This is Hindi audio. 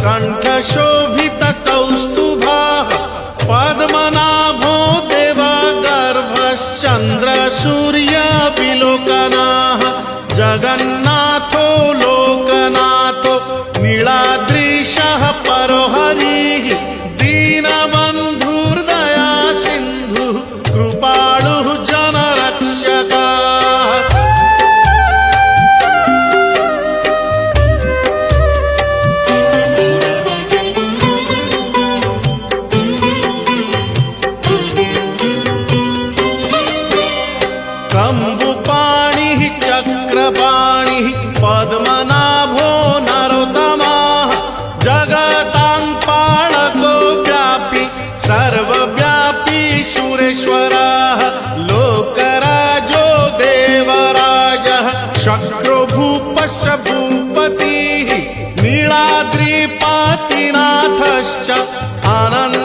कंठशोभित कौस्तुभः पद्मनाभो देवगर्भश्चन्द्र सूर्यविलोकनः जगन्नाथो लोकनाथो नीलाद्रीशः परोहरिः दीनबन्धुर्दया सिन्धुः कृपालुः जनरक्षकः। कम्बुपाणिः चक्रपाणिः पद्मनाभो नरोत्तमः जगतां पालको व्यापी सर्वव्यापी सुरेश्वरः लोकराजो देवराजः शक्रो भूपस्य भूपतिः नीलाद्रिपातिनाथश्च आनन्द